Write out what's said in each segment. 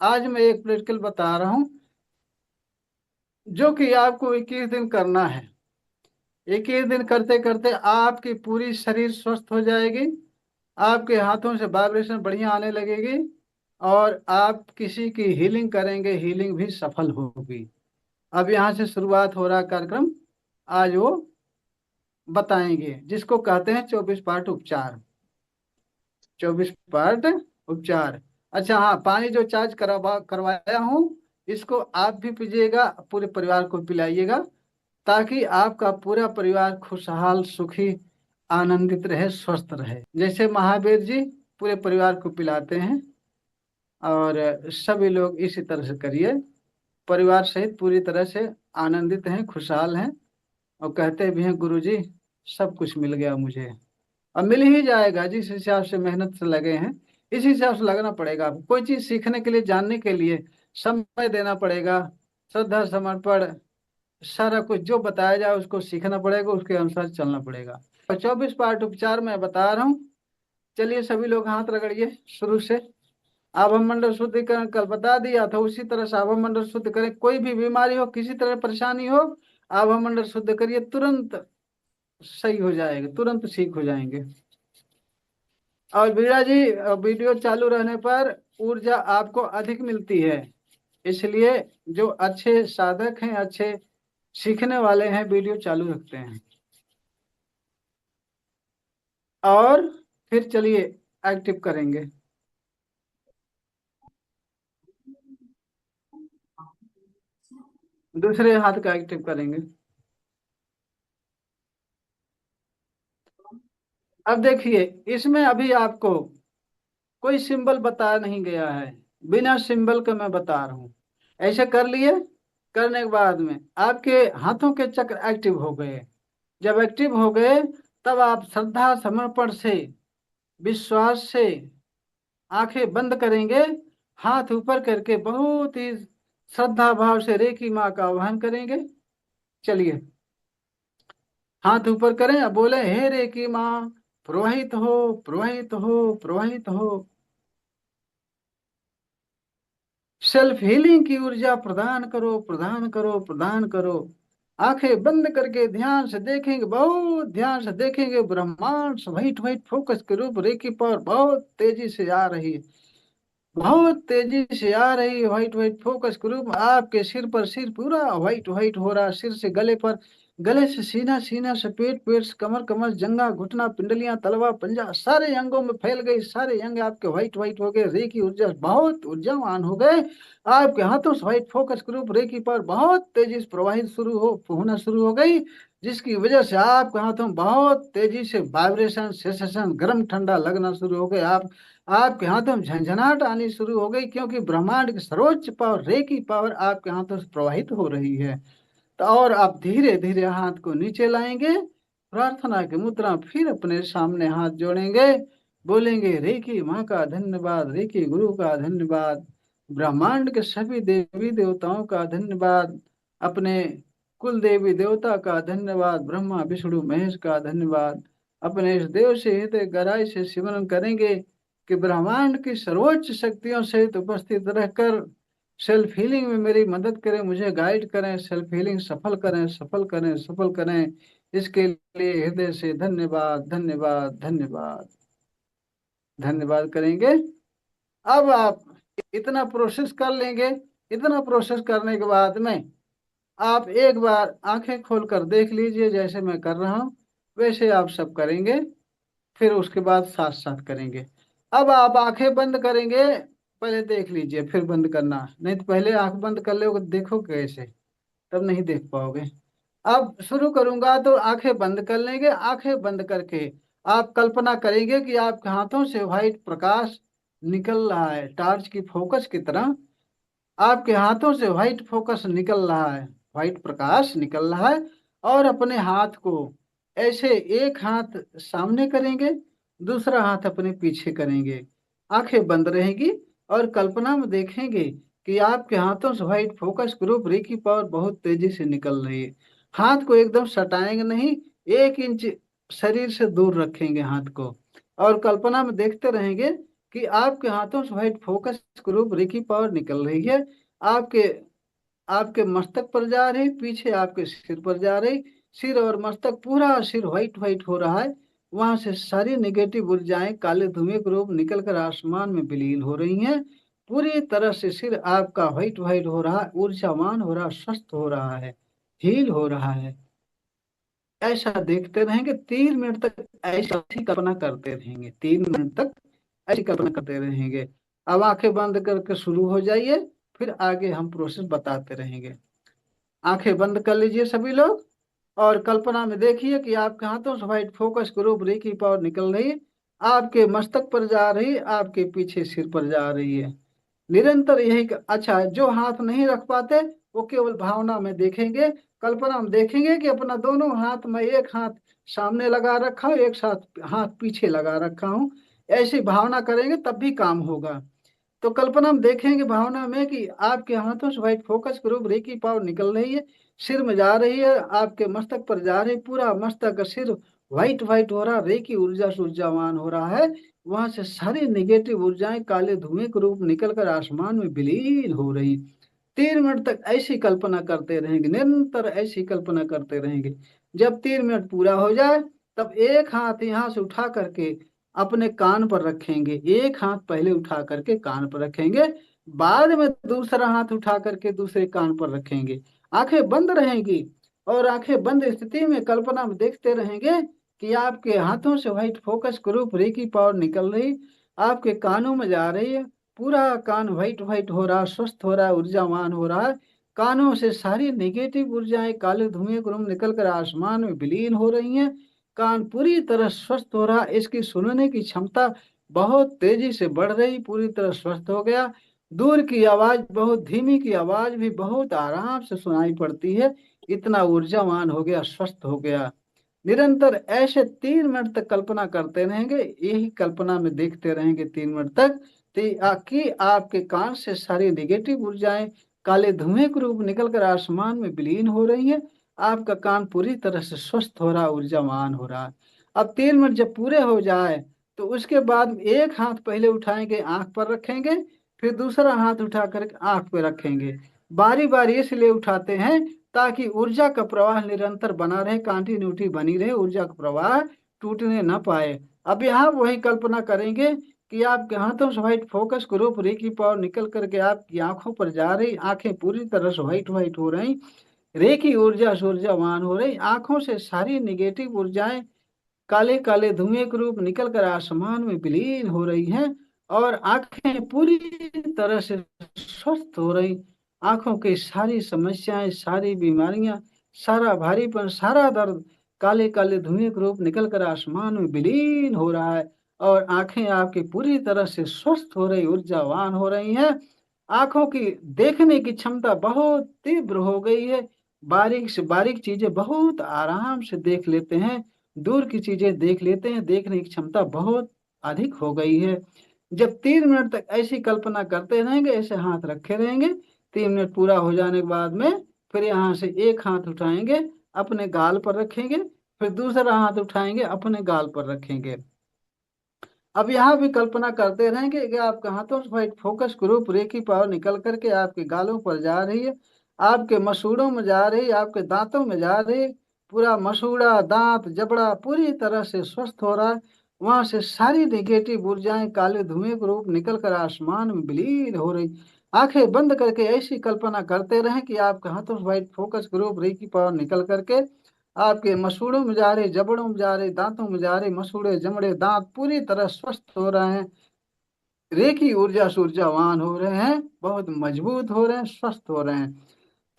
आज मैं एक प्रैक्टिकल बता रहा हूँ जो कि आपको 21 दिन करना है। 21 दिन करते करते आपकी पूरी शरीर स्वस्थ हो जाएगी। आपके हाथों से वाइब्रेशन बढ़िया आने लगेगी और आप किसी की हीलिंग करेंगे, हीलिंग भी सफल होगी। अब यहाँ से शुरुआत हो रहा कार्यक्रम। आज वो बताएंगे जिसको कहते हैं 24 पार्ट उपचार। 24 पार्ट उपचार। अच्छा, हाँ, पानी जो चार्ज करवाया हूँ इसको आप भी पीजिएगा, पूरे परिवार को पिलाइएगा, ताकि आपका पूरा परिवार खुशहाल, सुखी, आनंदित रहे, स्वस्थ रहे। जैसे महावीर जी पूरे परिवार को पिलाते हैं, और सभी लोग इसी तरह से करिए। परिवार सहित पूरी तरह से आनंदित हैं, खुशहाल हैं, और कहते भी हैं गुरु जी सब कुछ मिल गया मुझे। अब मिल ही जाएगा, जिस हिसाब से मेहनत से लगे हैं इस हिसाब से लगना पड़ेगा। आपको कोई चीज सीखने के लिए, जानने के लिए समय देना पड़ेगा, श्रद्धा, समर्पण, सारा कुछ जो बताया जाए उसको सीखना पड़ेगा, उसके अनुसार चलना पड़ेगा। और 24 पार्ट उपचार मैं बता रहा हूँ। चलिए सभी लोग हाथ रगड़िए शुरू से। आभा मंडल शुद्धिकरण कल बता दिया था, उसी तरह से आभा मंडल शुद्ध करें। कोई भी बीमारी हो, किसी तरह परेशानी हो, आभा मंडल शुद्ध करिए, तुरंत सही हो जाएगा, तुरंत ठीक हो जाएंगे। और बीरा जी, वीडियो चालू रहने पर ऊर्जा आपको अधिक मिलती है, इसलिए जो अच्छे साधक हैं, अच्छे सीखने वाले हैं, वीडियो चालू रखते हैं। और फिर चलिए एक्टिव करेंगे। दूसरे हाथ का एक्टिव करेंगे। अब देखिए, इसमें अभी आपको कोई सिंबल बताया नहीं गया है, बिना सिंबल के मैं बता रहा हूँ। ऐसे कर लिए, करने के बाद में आपके हाथों के चक्र एक्टिव हो गए। जब एक्टिव हो गए तब आप श्रद्धा, समर्पण से, विश्वास से आंखें बंद करेंगे, हाथ ऊपर करके बहुत ही श्रद्धा भाव से रेकी माँ का आह्वान करेंगे। चलिए हाथ ऊपर करें, अब बोले हे रेकी माँ, पुरोहित हो, पुरोहित हो, पुरोहित हो। सेल्फ हीलिंग की ऊर्जा प्रदान करो, प्रदान करो, प्रदान करो। आंखें बंद करके ध्यान से देखेंगे, बहुत ध्यान से देखेंगे, ब्रह्मांड व्हाइट व्हाइट फोकस के रूप रेखी पर बहुत तेजी से आ रही है, बहुत तेजी से आ रही है। व्हाइट व्हाइट फोकस के रूप में आपके सिर पर, सिर पूरा व्हाइट व्हाइट हो रहा है, सिर से गले पर, गले से सीना, सीना से पेट, पेट से कमर, कमर जंघा, घुटना, पिंडलियां, तलवा, पंजा, सारे अंगों में फैल गई, सारे अंग आपके व्हाइट व्हाइट हो गए, रेकी ऊर्जा बहुत ऊर्जावान हो गए। आपके हाथों से व्हाइट फोकस के रूप रेकी पर बहुत तेजी से प्रवाहित शुरू हो होना शुरू हो गई, जिसकी वजह से आपके हाथों में बहुत तेजी से वाइब्रेशन, सेंसेशन, गर्म ठंडा लगना शुरू हो गए। आपके हाथों में झंझनाहट आनी शुरू हो गई, क्योंकि ब्रह्मांड की सर्वोच्च पावर, रेकी पावर आपके हाथों से प्रवाहित हो रही है। तो और आप धीरे धीरे हाथ को नीचे लाएंगे, प्रार्थना की मुद्रा, फिर अपने सामने हाथ जोड़ेंगे, बोलेंगे रेकी माँ का धन्यवाद, रेकी गुरु का धन्यवाद, ब्रह्मांड के सभी देवी देवताओं का धन्यवाद, अपने कुल देवी देवता का धन्यवाद, ब्रह्मा विष्णु महेश का धन्यवाद। अपने इस देव से हृदय गहराई से सिमरन करेंगे कि ब्रह्मांड की सर्वोच्च शक्तियों सहित उपस्थित रहकर सेल्फ हीलिंग में मेरी मदद करें, मुझे गाइड करें, सेल्फ हीलिंग सफल करें, सफल करें, सफल करें। इसके लिए हृदय से धन्यवाद, धन्यवाद, धन्यवाद, धन्यवाद करेंगे। अब आप इतना प्रोसेस कर लेंगे। इतना प्रोसेस करने के बाद में आप एक बार आंखें खोलकर देख लीजिए, जैसे मैं कर रहा हूँ वैसे आप सब करेंगे, फिर उसके बाद साथ साथ करेंगे। अब आप आंखें बंद करेंगे, पहले देख लीजिए फिर बंद करना, नहीं तो पहले आंख बंद कर लोगे देखो कैसे, तब नहीं देख पाओगे। अब शुरू करूंगा तो आंखें बंद कर लेंगे। आंखें बंद करके आप कल्पना करेंगे कि आपके हाथों से व्हाइट प्रकाश निकल रहा है, टार्च की फोकस की तरह आपके हाथों से व्हाइट फोकस निकल रहा है, व्हाइट प्रकाश निकल रहा है। और अपने हाथ को ऐसे, एक हाथ सामने करेंगे, दूसरा हाथ अपने पीछे करेंगे, आंखें बंद रहेगी, और कल्पना में देखेंगे कि आपके हाथों से white focus group reiki power बहुत तेजी से निकल रही है। हाथ को एकदम सटाएंगे नहीं, 1 इंच शरीर से दूर रखेंगे हाथ को, और कल्पना में देखते रहेंगे कि आपके हाथों से white focus group reiki power निकल रही है। आपके आपके मस्तक पर जा रही, पीछे आपके सिर पर जा रही, सिर और मस्तक पूरा सिर व्हाइट व्हाइट हो रहा है। वहां से सारी नेगेटिव ऊर्जाएं काले धुएं के रूप निकलकर आसमान में विलीन हो रही हैं। पूरी तरह से सिर आपका व्हाइट व्हाइट हो रहा है, ऊर्जावान हो रहा है, स्वस्थ हो रहा है, हील हो रहा है। ऐसा देखते रहेंगे 3 मिनट तक, ऐसी कल्पना करते रहेंगे 3 मिनट तक, ऐसी कल्पना करते रहेंगे। अब आंखें बंद करके शुरू हो जाइए, फिर आगे हम प्रोसेस बताते रहेंगे। आंखें बंद कर लीजिए सभी लोग, और कल्पना में देखिए कि आपके हाथों से व्हाइट फोकस ग्रुप रे की पावर निकल रही है, आपके मस्तक पर जा रही है, आपके पीछे सिर पर जा रही है। निरंतर यही अच्छा, जो हाथ नहीं रख पाते वो केवल भावना में देखेंगे, कल्पना में देखेंगे कि अपना दोनों हाथ में, एक हाथ सामने लगा रखा हूँ, एक साथ हाथ पीछे लगा रखा हूँ। ऐसी भावना करेंगे तब भी काम होगा। तो कल्पना में देखेंगे भावना में कि आपके हाथों से व्हाइट फोकस ग्रुप रे की पावर निकल रही है, सिर में जा रही है, आपके मस्तक पर जा रही है, पूरा मस्तक का सिर व्हाइट व्हाइट हो रहा, रे की ऊर्जा से ऊर्जावान हो रहा है। वहां से सारी निगेटिव ऊर्जाएं काले धुएं के रूप निकलकर आसमान में विलीन हो रही। 3 मिनट तक ऐसी कल्पना करते रहेंगे, निरंतर ऐसी कल्पना करते रहेंगे। जब 3 मिनट पूरा हो जाए, तब एक हाथ यहाँ से उठा करके अपने कान पर रखेंगे, एक हाथ पहले उठा करके कान पर रखेंगे, बाद में दूसरा हाथ उठा करके दूसरे कान पर रखेंगे। आंखें बंद रहेंगी, और आंखें बंद स्थिति में कल्पना में देखते रहेंगे कि आपके हाथों से व्हाइट फोकस ग्रुप रे की पावर निकल रही, आपके कानों में जा रही है, पूरा कान व्हाइट व्हाइट हो रहा, स्वस्थ हो रहा है, ऊर्जावान हो रहा है। कानों से सारी नेगेटिव ऊर्जाएं काले धुएं को निकलकर आसमान में विलीन हो रही हैं। कान पूरी तरह स्वस्थ हो रहा, इसकी सुनने की क्षमता बहुत तेजी से बढ़ रही, पूरी तरह स्वस्थ हो गया। दूर की आवाज, बहुत धीमी की आवाज भी बहुत आराम से सुनाई पड़ती है, इतना ऊर्जावान हो गया, स्वस्थ हो गया। निरंतर ऐसे 3 मिनट तक कल्पना करते रहेंगे, यही कल्पना में देखते रहेंगे 3 मिनट तक। कि आपके कान से सारी निगेटिव ऊर्जाएं काले धुएं के रूप निकलकर आसमान में विलीन हो रही है। आपका कान पूरी तरह से स्वस्थ हो रहा, ऊर्जावान हो रहा। अब 3 मिनट जब पूरे हो जाए, तो उसके बाद एक हाथ पहले उठाएंगे, आंख पर रखेंगे, फिर दूसरा हाथ उठा कर आंख पे रखेंगे। बारी बारी इसलिए उठाते हैं ताकि ऊर्जा का प्रवाह निरंतर बना रहे, कंटिन्यूटी बनी रहे, ऊर्जा का प्रवाह टूटने न पाए। अब यहाँ वही कल्पना करेंगे कि आपके हाथों से व्हाइट फोकस ग्रुप रे की पावर निकल करके आपकी आंखों पर जा रही, आंखें पूरी तरह से व्हाइट व्हाइट हो रही, रे की ऊर्जा से ऊर्जावान हो रही, आंखों से सारी निगेटिव ऊर्जाएं काले काले धुएं के रूप निकलकर आसमान में विलीन हो रही हैं, और आंखें पूरी तरह से स्वस्थ हो रही। आंखों की सारी समस्याएं, सारी बीमारियां, सारा भारीपन, सारा दर्द काले काले धुएं के रूप निकलकर आसमान में विलीन हो रहा है, और आंखें आपकी पूरी तरह से स्वस्थ हो रही, ऊर्जावान हो रही हैं। आंखों की देखने की क्षमता बहुत तीव्र हो गई है, बारीक से बारीक चीजें बहुत आराम से देख लेते हैं, दूर की चीजें देख लेते हैं, देखने की क्षमता बहुत अधिक हो गई है। जब 3 मिनट तक ऐसी कल्पना करते रहेंगे, ऐसे हाथ रखे रहेंगे, 3 मिनट पूरा हो जाने के बाद में फिर यहाँ से एक हाथ उठाएंगे, अपने गाल पर रखेंगे, फिर दूसरा हाथ उठाएंगे, अपने गाल पर रखेंगे। अब यहाँ भी कल्पना करते रहेंगे कि आपके हाथों से व्हाइट फोकस ग्रुप रे की पावर निकल करके आपके गालों पर जा रही है, आपके मसूड़ों में जा रही है, आपके दांतों में जा रही है, पूरा मसूड़ा, दांत, जबड़ा पूरी तरह से स्वस्थ हो रहा है। वहां से सारी नेगेटिव ऊर्जाएं काले धुएं के रूप निकल कर आसमान में विलीन हो रही। आंखें बंद करके ऐसी कल्पना करते रहें कि आपके हाथों से व्हाइट फोकस ग्रुप रे की पावर निकल करके आपके मसूड़ों में जा रहे, जबड़ों में जा रहे, दांतों में जा रहे, मसूड़े, जमड़े, दांत पूरी तरह स्वस्थ हो रहे हैं, रेखी ऊर्जा से ऊर्जावान हो रहे हैं, बहुत मजबूत हो रहे हैं, स्वस्थ हो रहे हैं।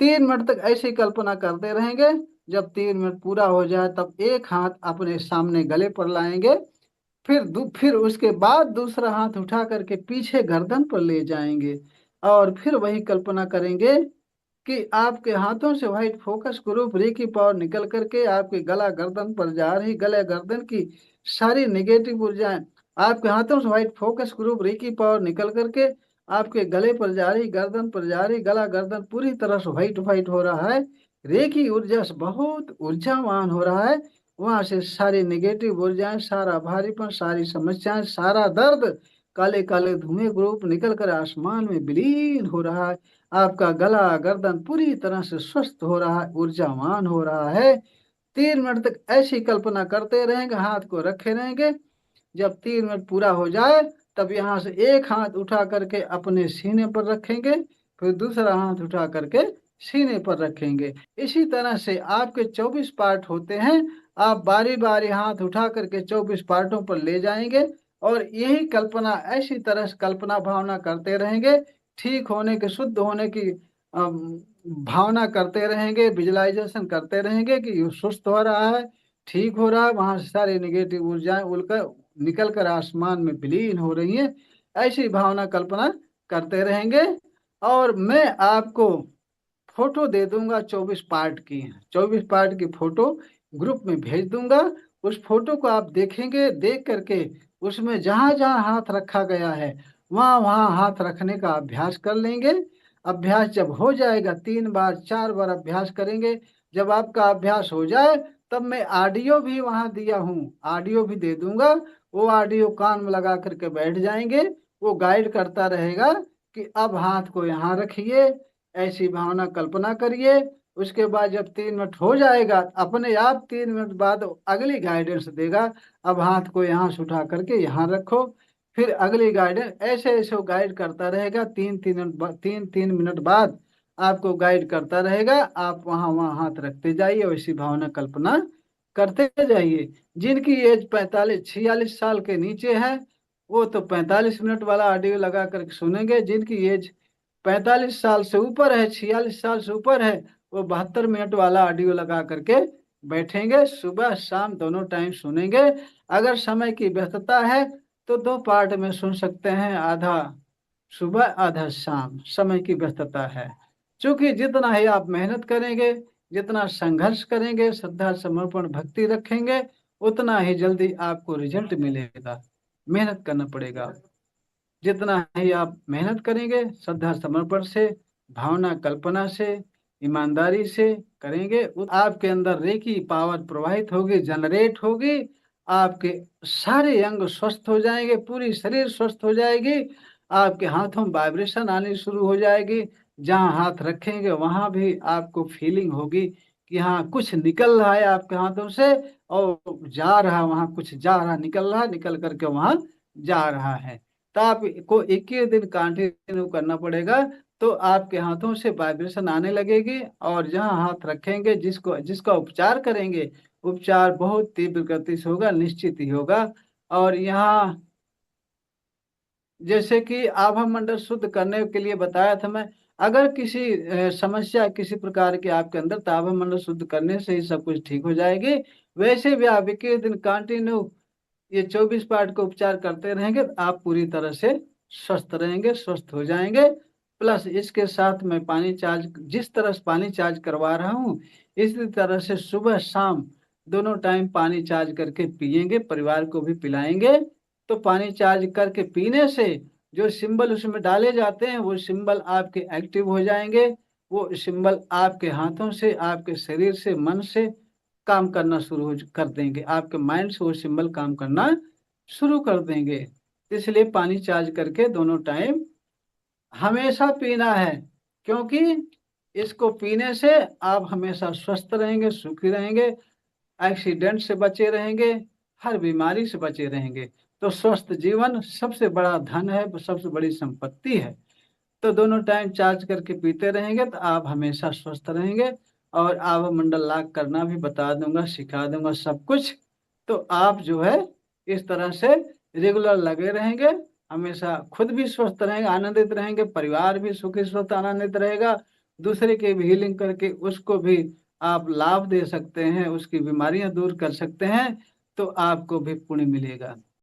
3 मिनट तक ऐसी कल्पना करते रहेंगे। जब 3 मिनट पूरा हो जाए, तब एक हाथ अपने सामने गले पर लाएंगे, फिर उसके बाद दूसरा हाथ उठा करके पीछे गर्दन पर ले जाएंगे, और फिर वही कल्पना करेंगे कि आपके हाथों से व्हाइट फोकस ग्रुप रे की पावर निकल करके आपके गला गर्दन पर जा रही, गले गर्दन की सारी नेगेटिव ऊर्जाएं आपके हाथों से व्हाइट फोकस ग्रुप रे की पावर निकल करके आपके गले पर जा रही, गर्दन पर जा रही, गला गर्दन पूरी तरह से व्हाइट व्हाइट हो रहा है, रे की ऊर्जा से बहुत ऊर्जावान हो रहा है। वहां से सारी नेगेटिव ऊर्जाएं, सारा भारीपन, सारी समस्याएं, सारा दर्द काले काले धुएं का रूप निकल कर आसमान में विलीन हो रहा है। आपका गला गर्दन पूरी तरह से स्वस्थ हो रहा है, ऊर्जावान हो रहा है। 3 मिनट तक ऐसी कल्पना करते रहेंगे, हाथ को रखे रहेंगे। जब 3 मिनट पूरा हो जाए तब यहाँ से एक हाथ उठा करके अपने सीने पर रखेंगे, फिर दूसरा हाथ उठा करके सीने पर रखेंगे। इसी तरह से आपके 24 पार्ट होते हैं। आप बारी बारी हाथ उठा करके 24 पार्टों पर ले जाएंगे और यही कल्पना, ऐसी तरह से कल्पना भावना करते रहेंगे। ठीक होने के, शुद्ध होने की भावना करते रहेंगे, विजुलाइजेशन करते रहेंगे कि ये सुस्त हो रहा है, ठीक हो रहा है, वहां से सारी निगेटिव ऊर्जाएं उड़कर निकल कर आसमान में विलीन हो रही हैं। ऐसी भावना कल्पना करते रहेंगे। और मैं आपको फोटो दे दूंगा 24 पार्ट की, 24 पार्ट की फोटो ग्रुप में भेज दूंगा। उस फोटो को आप देखेंगे, देख करके उसमें जहां जहां हाथ रखा गया है वहां वहां हाथ रखने का अभ्यास कर लेंगे। अभ्यास जब हो जाएगा, 3 बार 4 बार अभ्यास करेंगे। जब आपका अभ्यास हो जाए तब मैं ऑडियो भी वहां दिया हूँ, ऑडियो भी दे दूंगा। वो ऑडियो कान में लगा करके बैठ जाएंगे। वो गाइड करता रहेगा कि अब हाथ को यहाँ रखिए, ऐसी भावना कल्पना करिए। उसके बाद जब 3 मिनट हो जाएगा, अपने आप 3 मिनट बाद अगली गाइडेंस देगा। अब हाथ को यहाँ से उठा करके यहाँ रखो, फिर अगली गाइडेंस, ऐसे ऐसे वो गाइड करता रहेगा। 3 3 मिनट बाद आपको गाइड करता रहेगा। आप वहां वहां हाथ रखते जाइए, वैसी भावना कल्पना करते जाइए। जिनकी एज 45 46 साल के नीचे है वो तो 45 मिनट वाला ऑडियो लगा करके सुनेंगे। जिनकी एज 45 साल से ऊपर है, 46 साल से ऊपर है, वो 72 मिनट वाला ऑडियो लगा करके बैठेंगे। सुबह शाम दोनों टाइम सुनेंगे। अगर समय की व्यस्तता है तो 2 पार्ट में सुन सकते हैं, आधा सुबह आधा शाम, समय की व्यस्तता है। क्योंकि जितना ही आप मेहनत करेंगे, जितना संघर्ष करेंगे, श्रद्धा समर्पण भक्ति रखेंगे, उतना ही जल्दी आपको रिजल्ट मिलेगा। मेहनत करना पड़ेगा। जितना ही आप मेहनत करेंगे, श्रद्धा समर्पण से, भावना कल्पना से, ईमानदारी से करेंगे, आपके अंदर रेकी पावर प्रवाहित होगी, जनरेट होगी। आपके सारे अंग स्वस्थ हो जाएंगे, पूरी शरीर स्वस्थ हो जाएगी। आपके हाथों में वाइब्रेशन आनी शुरू हो जाएगी। जहां हाथ रखेंगे वहां भी आपको फीलिंग होगी कि हाँ कुछ निकल रहा है आपके हाथों से, और जा रहा, वहां कुछ जा रहा, निकल रहा, निकल करके वहां जा रहा है। तो आपको 21 दिन कंटिन्यू करना पड़ेगा। तो आपके हाथों से वाइब्रेशन आने लगेगी, और जहां हाथ रखेंगे, जिसको जिसका उपचार करेंगे, उपचार बहुत तीव्र गति से होगा, निश्चित ही होगा। और यहाँ जैसे कि आभा मंडल शुद्ध करने के लिए बताया था मैं, अगर किसी समस्या किसी प्रकार की आपके अंदर, तो आभा मंडल शुद्ध करने से ही सब कुछ ठीक हो जाएगी। वैसे भी आप 21 दिन कंटिन्यू ये 24 पार्ट का उपचार करते रहेंगे तो आप पूरी तरह से स्वस्थ रहेंगे, स्वस्थ हो जाएंगे। प्लस इसके साथ मैं पानी चार्ज, जिस तरह से पानी चार्ज करवा रहा हूँ, इसी तरह से सुबह शाम दोनों टाइम पानी चार्ज करके पिएंगे, परिवार को भी पिलाएंगे। तो पानी चार्ज करके पीने से जो सिंबल उसमें डाले जाते हैं, वो सिंबल आपके एक्टिव हो जाएंगे। वो सिंबल आपके हाथों से, आपके शरीर से, मन से काम करना शुरू कर देंगे। आपके माइंड से वो सिंबल काम करना शुरू कर देंगे। इसलिए पानी चार्ज करके दोनों टाइम हमेशा पीना है। क्योंकि इसको पीने से आप हमेशा स्वस्थ रहेंगे, सुखी रहेंगे, एक्सीडेंट से बचे रहेंगे, हर बीमारी से बचे रहेंगे। तो स्वस्थ जीवन सबसे बड़ा धन है, सबसे बड़ी संपत्ति है। तो दोनों टाइम चार्ज करके पीते रहेंगे तो आप हमेशा स्वस्थ रहेंगे। और आभा मंडल लाग करना भी बता दूंगा, सिखा दूंगा सब कुछ। तो आप जो है इस तरह से रेगुलर लगे रहेंगे, हमेशा खुद भी स्वस्थ रहेंगे, आनंदित रहेंगे, परिवार भी सुखी स्वस्थ आनंदित रहेगा। दूसरे की भी हीलिंग करके उसको भी आप लाभ दे सकते हैं, उसकी बीमारियां दूर कर सकते हैं। तो आपको भी पुण्य मिलेगा।